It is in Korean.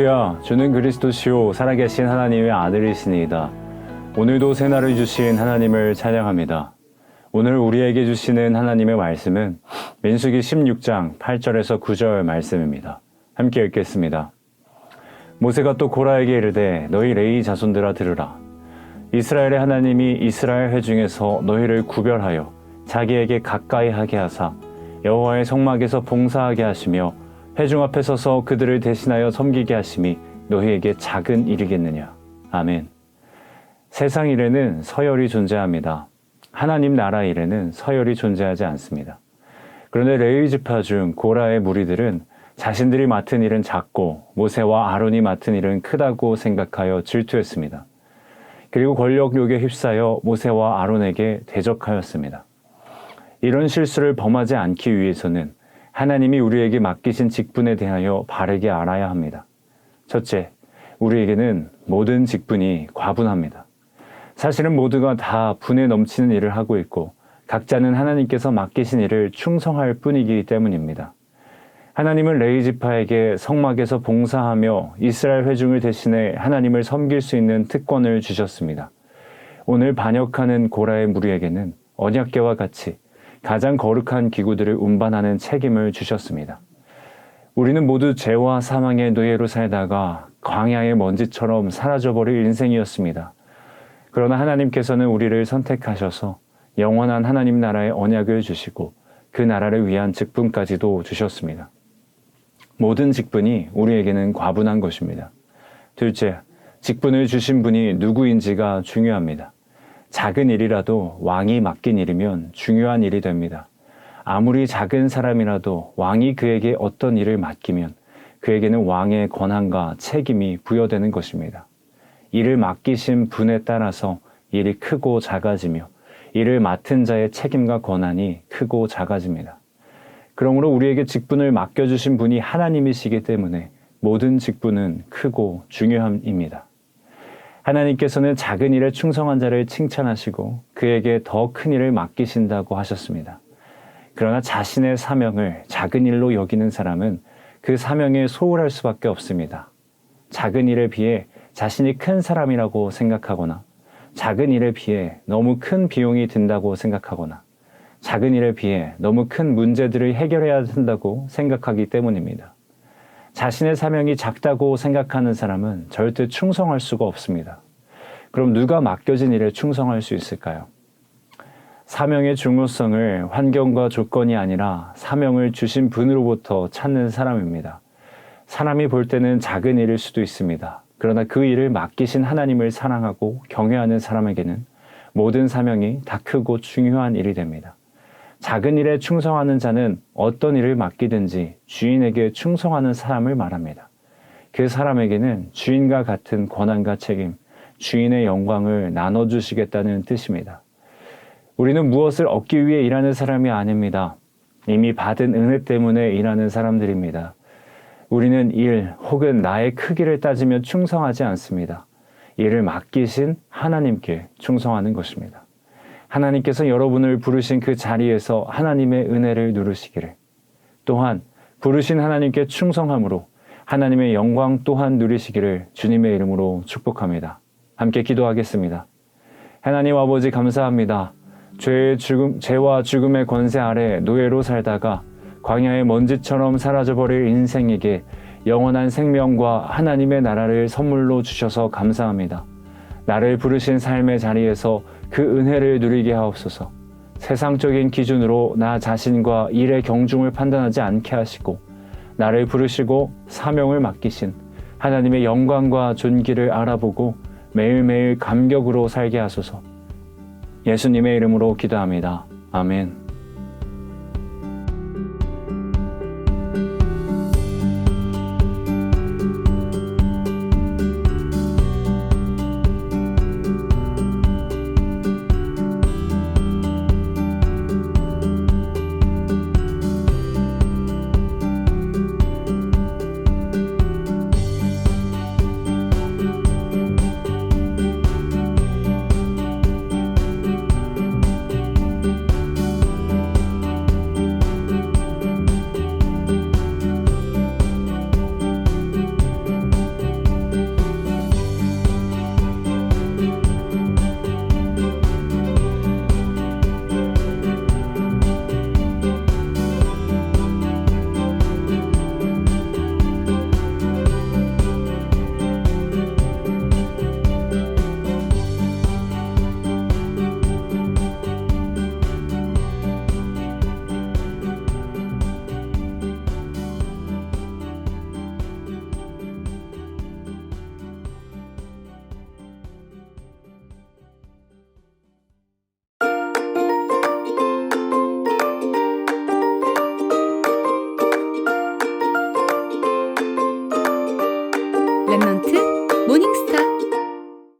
할렐루야, 주는 그리스도시요 살아계신 하나님의 아들이시니이다. 오늘도 새날을 주신 하나님을 찬양합니다. 오늘 우리에게 주시는 하나님의 말씀은 민수기 16장 8절에서 9절 말씀입니다. 함께 읽겠습니다. 모세가 또 고라에게 이르되 너희 레위 자손들아 들으라. 이스라엘의 하나님이 이스라엘 회중에서 너희를 구별하여 자기에게 가까이 하게 하사 여호와의 성막에서 봉사하게 하시며 회중 앞에 서서 그들을 대신하여 섬기게 하심이 너희에게 작은 일이겠느냐. 아멘. 세상 일에는 서열이 존재합니다. 하나님 나라 일에는 서열이 존재하지 않습니다. 그런데 레위 지파 중 고라의 무리들은 자신들이 맡은 일은 작고 모세와 아론이 맡은 일은 크다고 생각하여 질투했습니다. 그리고 권력욕에 휩싸여 모세와 아론에게 대적하였습니다. 이런 실수를 범하지 않기 위해서는 하나님이 우리에게 맡기신 직분에 대하여 바르게 알아야 합니다. 첫째, 우리에게는 모든 직분이 과분합니다. 사실은 모두가 다 분에 넘치는 일을 하고 있고 각자는 하나님께서 맡기신 일을 충성할 뿐이기 때문입니다. 하나님은 레위 지파에게 성막에서 봉사하며 이스라엘 회중을 대신해 하나님을 섬길 수 있는 특권을 주셨습니다. 오늘 반역하는 고라의 무리에게는 언약궤와 같이 가장 거룩한 기구들을 운반하는 책임을 주셨습니다. 우리는 모두 죄와 사망의 노예로 살다가 광야의 먼지처럼 사라져버릴 인생이었습니다. 그러나 하나님께서는 우리를 선택하셔서 영원한 하나님 나라의 언약을 주시고 그 나라를 위한 직분까지도 주셨습니다. 모든 직분이 우리에게는 과분한 것입니다. 둘째, 직분을 주신 분이 누구인지가 중요합니다. 작은 일이라도 왕이 맡긴 일이면 중요한 일이 됩니다. 아무리 작은 사람이라도 왕이 그에게 어떤 일을 맡기면 그에게는 왕의 권한과 책임이 부여되는 것입니다. 일을 맡기신 분에 따라서 일이 크고 작아지며 일을 맡은 자의 책임과 권한이 크고 작아집니다. 그러므로 우리에게 직분을 맡겨주신 분이 하나님이시기 때문에 모든 직분은 크고 중요합니다. 하나님께서는 작은 일에 충성한 자를 칭찬하시고 그에게 더 큰 일을 맡기신다고 하셨습니다. 그러나 자신의 사명을 작은 일로 여기는 사람은 그 사명에 소홀할 수밖에 없습니다. 작은 일에 비해 자신이 큰 사람이라고 생각하거나 작은 일에 비해 너무 큰 비용이 든다고 생각하거나 작은 일에 비해 너무 큰 문제들을 해결해야 한다고 생각하기 때문입니다. 자신의 사명이 작다고 생각하는 사람은 절대 충성할 수가 없습니다. 그럼 누가 맡겨진 일에 충성할 수 있을까요? 사명의 중요성을 환경과 조건이 아니라 사명을 주신 분으로부터 찾는 사람입니다. 사람이 볼 때는 작은 일일 수도 있습니다. 그러나 그 일을 맡기신 하나님을 사랑하고 경외하는 사람에게는 모든 사명이 다 크고 중요한 일이 됩니다. 작은 일에 충성하는 자는 어떤 일을 맡기든지 주인에게 충성하는 사람을 말합니다. 그 사람에게는 주인과 같은 권한과 책임, 주인의 영광을 나눠주시겠다는 뜻입니다. 우리는 무엇을 얻기 위해 일하는 사람이 아닙니다. 이미 받은 은혜 때문에 일하는 사람들입니다. 우리는 일 혹은 나의 크기를 따지며 충성하지 않습니다. 일을 맡기신 하나님께 충성하는 것입니다. 하나님께서 여러분을 부르신 그 자리에서 하나님의 은혜를 누르시기를, 또한 부르신 하나님께 충성함으로 하나님의 영광 또한 누리시기를 주님의 이름으로 축복합니다. 함께 기도하겠습니다. 하나님 아버지 감사합니다. 죄와 죽음의 권세 아래 노예로 살다가 광야의 먼지처럼 사라져버릴 인생에게 영원한 생명과 하나님의 나라를 선물로 주셔서 감사합니다. 나를 부르신 삶의 자리에서 그 은혜를 누리게 하옵소서. 세상적인 기준으로 나 자신과 일의 경중을 판단하지 않게 하시고 나를 부르시고 사명을 맡기신 하나님의 영광과 존귀를 알아보고 매일매일 감격으로 살게 하소서. 예수님의 이름으로 기도합니다. 아멘.